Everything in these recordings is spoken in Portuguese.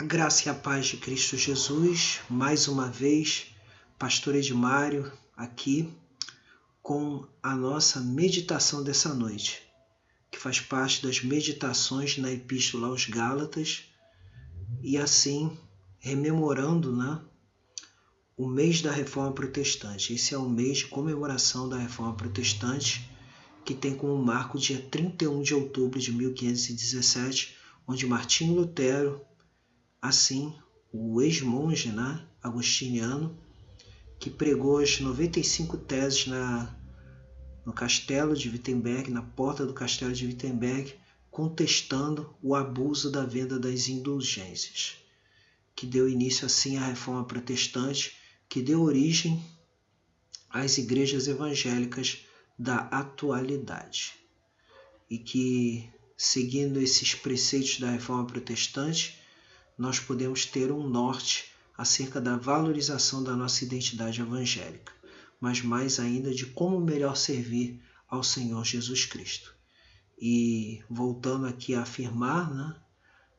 A graça e a paz de Cristo Jesus, mais uma vez, Pastor Edmário aqui com a nossa meditação dessa noite, que faz parte das meditações na Epístola aos Gálatas, e assim rememorando, o mês da Reforma Protestante. Esse é o mês de comemoração da Reforma Protestante, que tem como marco o dia 31 de outubro de 1517, onde Martinho Lutero, assim, o ex-monge agostiniano, que pregou as 95 teses no castelo de Wittenberg, na porta do castelo de Wittenberg, contestando o abuso da venda das indulgências, que deu início assim à Reforma Protestante, que deu origem às igrejas evangélicas da atualidade. E que, seguindo esses preceitos da Reforma Protestante, nós podemos ter um norte acerca da valorização da nossa identidade evangélica, mas mais ainda de como melhor servir ao Senhor Jesus Cristo. E voltando aqui a afirmar,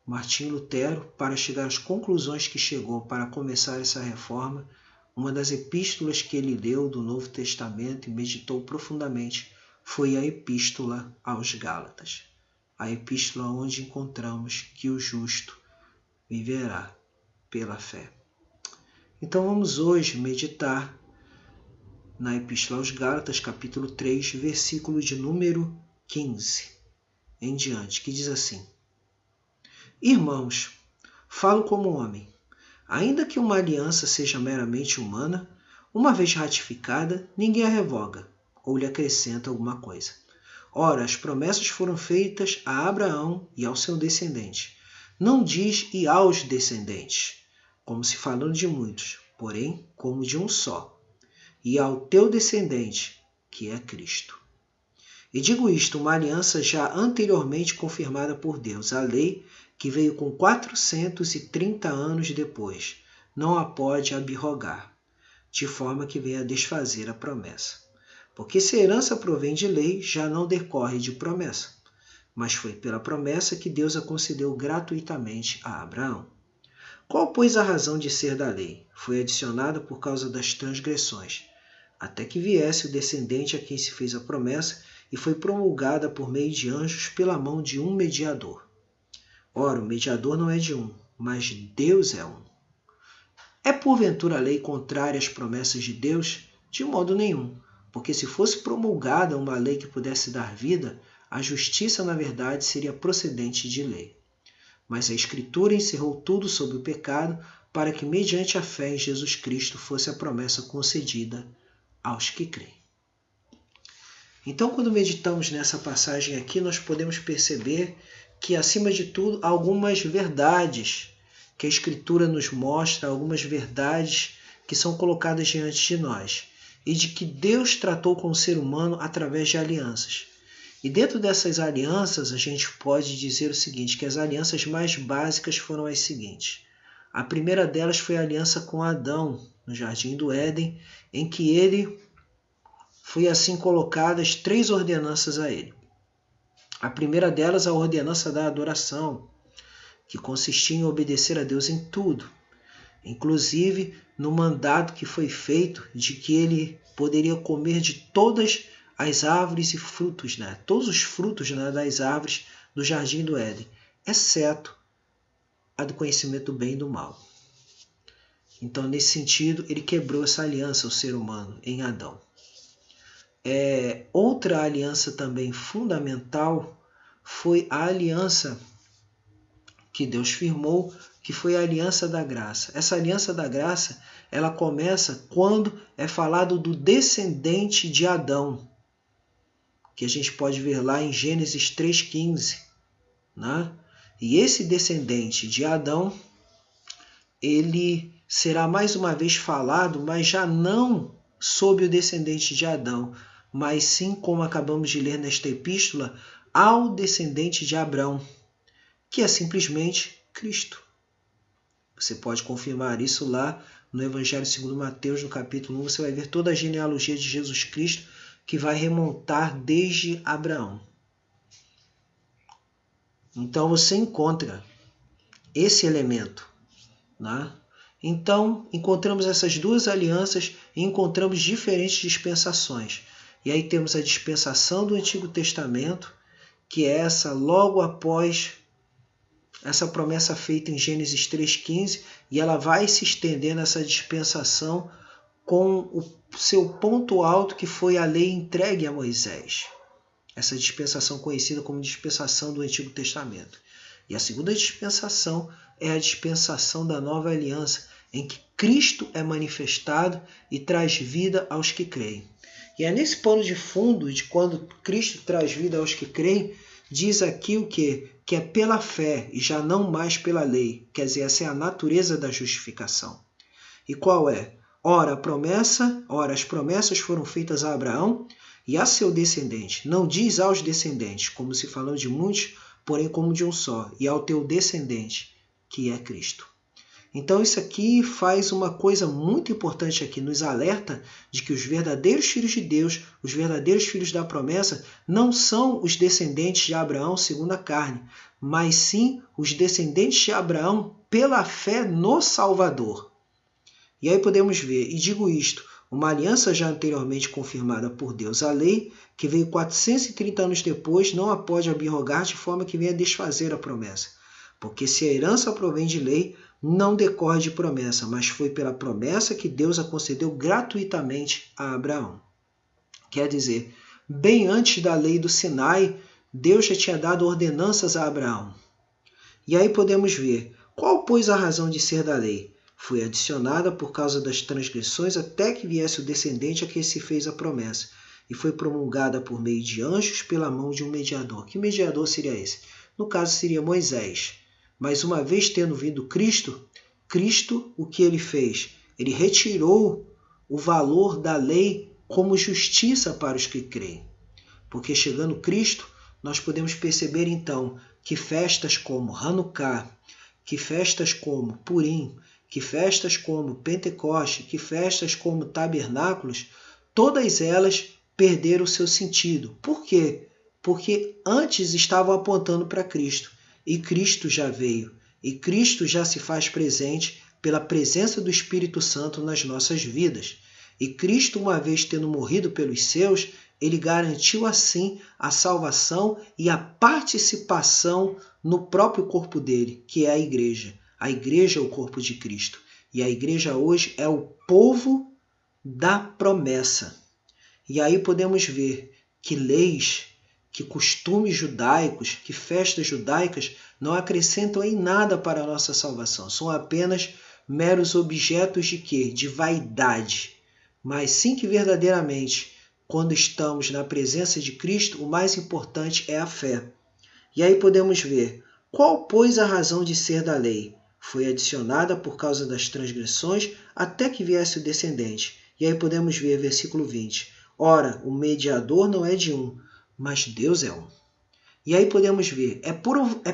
Martinho Lutero, para chegar às conclusões que chegou para começar essa reforma, uma das epístolas que ele leu do Novo Testamento e meditou profundamente foi a Epístola aos Gálatas, a epístola onde encontramos que o justo viverá pela fé. Então vamos hoje meditar na Epístola aos Gálatas, capítulo 3, versículo de número 15 em diante, que diz assim: Irmãos, falo como homem, ainda que uma aliança seja meramente humana, uma vez ratificada, ninguém a revoga ou lhe acrescenta alguma coisa. Ora, as promessas foram feitas a Abraão e ao seu descendente. Não diz e aos descendentes, como se falando de muitos, porém como de um só, e ao teu descendente, que é Cristo. E digo isto, uma aliança já anteriormente confirmada por Deus, a lei que veio com 430 anos depois, não a pode abrogar, de forma que venha desfazer a promessa. Porque se a herança provém de lei, já não decorre de promessa, mas foi pela promessa que Deus a concedeu gratuitamente a Abraão. Qual, pois, a razão de ser da lei? Foi adicionada por causa das transgressões, até que viesse o descendente a quem se fez a promessa, e foi promulgada por meio de anjos pela mão de um mediador. Ora, o mediador não é de um, mas Deus é um. É porventura a lei contrária às promessas de Deus? De modo nenhum, porque se fosse promulgada uma lei que pudesse dar vida, a justiça, na verdade, seria procedente de lei. Mas a Escritura encerrou tudo sobre o pecado para que, mediante a fé em Jesus Cristo, fosse a promessa concedida aos que creem. Então, quando meditamos nessa passagem aqui, nós podemos perceber que, acima de tudo, há algumas verdades que a Escritura nos mostra, algumas verdades que são colocadas diante de nós, e de que Deus tratou com o ser humano através de alianças. E dentro dessas alianças, a gente pode dizer o seguinte, que as alianças mais básicas foram as seguintes. A primeira delas foi a aliança com Adão, no Jardim do Éden, em que ele foi assim colocadas 3 ordenanças a ele. A primeira delas, a ordenança da adoração, que consistia em obedecer a Deus em tudo, inclusive no mandado que foi feito de que ele poderia comer de todas as árvores e frutos, todos os frutos das árvores do Jardim do Éden, exceto a do conhecimento do bem e do mal. Então, nesse sentido, ele quebrou essa aliança ao ser humano em Adão. Outra aliança também fundamental foi a aliança que Deus firmou, que foi a aliança da graça. Essa aliança da graça, ela começa quando é falado do descendente de Adão, que a gente pode ver lá em Gênesis 3,15. E esse descendente de Adão, ele será mais uma vez falado, mas já não sob o descendente de Adão, mas sim, como acabamos de ler nesta epístola, ao descendente de Abraão, que é simplesmente Cristo. Você pode confirmar isso lá no Evangelho segundo Mateus, no capítulo 1, você vai ver toda a genealogia de Jesus Cristo, que vai remontar desde Abraão. Então você encontra esse elemento né? Então, encontramos essas duas alianças e encontramos diferentes dispensações. E aí temos a dispensação do Antigo Testamento, que é essa logo após essa promessa feita em Gênesis 3,15, e ela vai se estender nessa dispensação com o seu ponto alto, que foi a lei entregue a Moisés. Essa dispensação conhecida como dispensação do Antigo Testamento. E a segunda dispensação é a dispensação da nova aliança, em que Cristo é manifestado e traz vida aos que creem. E é nesse pano de fundo de quando Cristo traz vida aos que creem, diz aqui o quê? Que é pela fé e já não mais pela lei. Quer dizer, essa é a natureza da justificação. E qual é? Ora, as promessas foram feitas a Abraão e a seu descendente. Não diz aos descendentes, como se falando de muitos, porém como de um só, e ao teu descendente, que é Cristo. Então isso aqui faz uma coisa muito importante aqui, nos alerta de que os verdadeiros filhos de Deus, os verdadeiros filhos da promessa, não são os descendentes de Abraão segundo a carne, mas sim os descendentes de Abraão pela fé no Salvador. E aí podemos ver, e digo isto, uma aliança já anteriormente confirmada por Deus, a lei, que veio 430 anos depois, não a pode abrogar de forma que venha desfazer a promessa. Porque se a herança provém de lei, não decorre de promessa, mas foi pela promessa que Deus a concedeu gratuitamente a Abraão. Quer dizer, bem antes da lei do Sinai, Deus já tinha dado ordenanças a Abraão. E aí podemos ver, qual, pois, a razão de ser da lei? Foi adicionada por causa das transgressões até que viesse o descendente a quem se fez a promessa, e foi promulgada por meio de anjos pela mão de um mediador. Que mediador seria esse? No caso seria Moisés. Mas uma vez tendo vindo Cristo, o que ele fez? Ele retirou o valor da lei como justiça para os que creem. Porque chegando Cristo, nós podemos perceber então que festas como Hanukkah, que festas como Purim, que festas como Pentecoste, que festas como Tabernáculos, todas elas perderam o seu sentido. Por quê? Porque antes estavam apontando para Cristo. E Cristo já veio. E Cristo já se faz presente pela presença do Espírito Santo nas nossas vidas. E Cristo, uma vez tendo morrido pelos seus, ele garantiu assim a salvação e a participação no próprio corpo dele, que é a igreja. A igreja é o corpo de Cristo. E a igreja hoje é o povo da promessa. E aí podemos ver que leis, que costumes judaicos, que festas judaicas não acrescentam em nada para a nossa salvação. São apenas meros objetos de quê? De vaidade. Mas sim que verdadeiramente, quando estamos na presença de Cristo, o mais importante é a fé. E aí podemos ver, qual, pois, a razão de ser da lei? Foi adicionada por causa das transgressões até que viesse o descendente. E aí podemos ver, versículo 20. Ora, o mediador não é de um, mas Deus é um. E aí podemos ver, é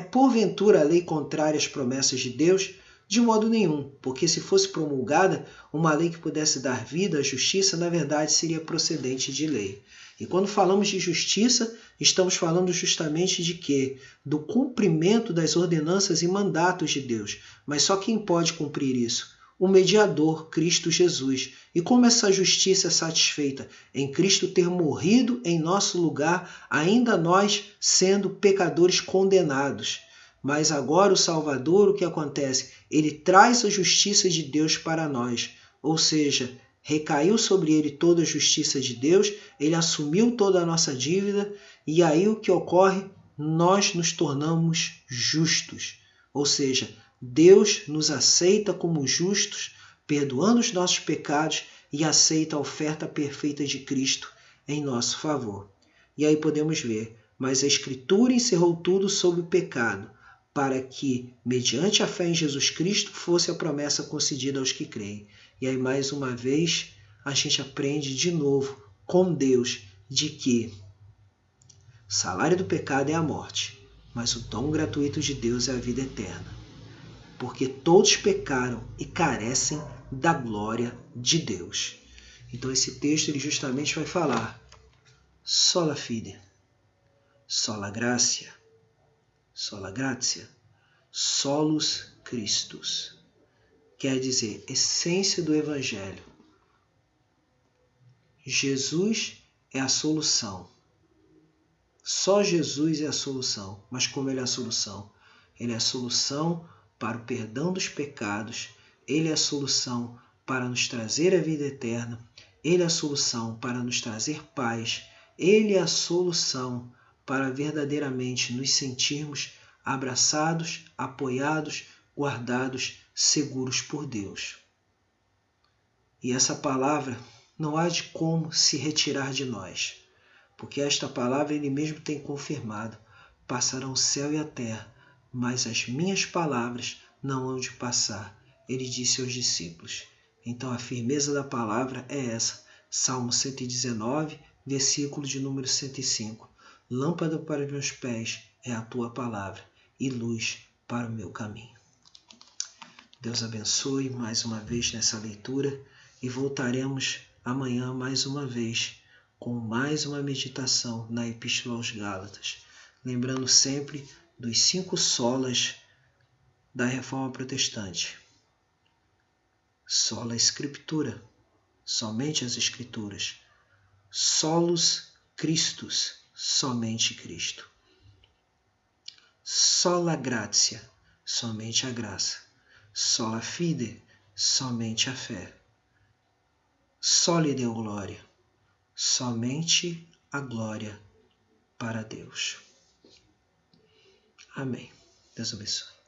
porventura a lei contrária às promessas de Deus? De modo nenhum, porque se fosse promulgada uma lei que pudesse dar vida à justiça, na verdade seria procedente de lei. E quando falamos de justiça, estamos falando justamente de quê? Do cumprimento das ordenanças e mandatos de Deus. Mas só quem pode cumprir isso? O mediador, Cristo Jesus. E como essa justiça é satisfeita? Em Cristo ter morrido em nosso lugar, ainda nós sendo pecadores condenados. Mas agora o Salvador, o que acontece? Ele traz a justiça de Deus para nós. Ou seja, recaiu sobre ele toda a justiça de Deus, ele assumiu toda a nossa dívida, e aí o que ocorre? Nós nos tornamos justos. Ou seja, Deus nos aceita como justos, perdoando os nossos pecados e aceita a oferta perfeita de Cristo em nosso favor. E aí podemos ver, mas a Escritura encerrou tudo sobre o pecado, para que, mediante a fé em Jesus Cristo, fosse a promessa concedida aos que creem. E aí, mais uma vez, a gente aprende de novo com Deus de que o salário do pecado é a morte, mas o dom gratuito de Deus é a vida eterna. Porque todos pecaram e carecem da glória de Deus. Então esse texto ele justamente vai falar sola fide, sola gratia, solus Christus. quer dizer essência do Evangelho. Jesus é a solução. Só Jesus é a solução. Mas como Ele é a solução? Ele é a solução para o perdão dos pecados. Ele é a solução para nos trazer a vida eterna. Ele é a solução para nos trazer paz. Ele é a solução para verdadeiramente nos sentirmos abraçados, apoiados, guardados, seguros por Deus. E essa palavra não há de como se retirar de nós, porque esta palavra Ele mesmo tem confirmado: passarão o céu e a terra, mas as minhas palavras não hão de passar. Ele disse aos discípulos. Então a firmeza da palavra é essa. Salmo 119, versículo de número 105. Lâmpada para os meus pés é a tua palavra e luz para o meu caminho. Deus abençoe mais uma vez nessa leitura e voltaremos amanhã mais uma vez com mais uma meditação na Epístola aos Gálatas. Lembrando sempre dos 5 solas da Reforma Protestante. Sola Scriptura, somente as Escrituras. Solus Christus, somente Cristo. Sola Gratia, somente a graça. Sola Fide, somente a fé. Soli Deo Glória, somente a glória para Deus. Amém. Deus abençoe.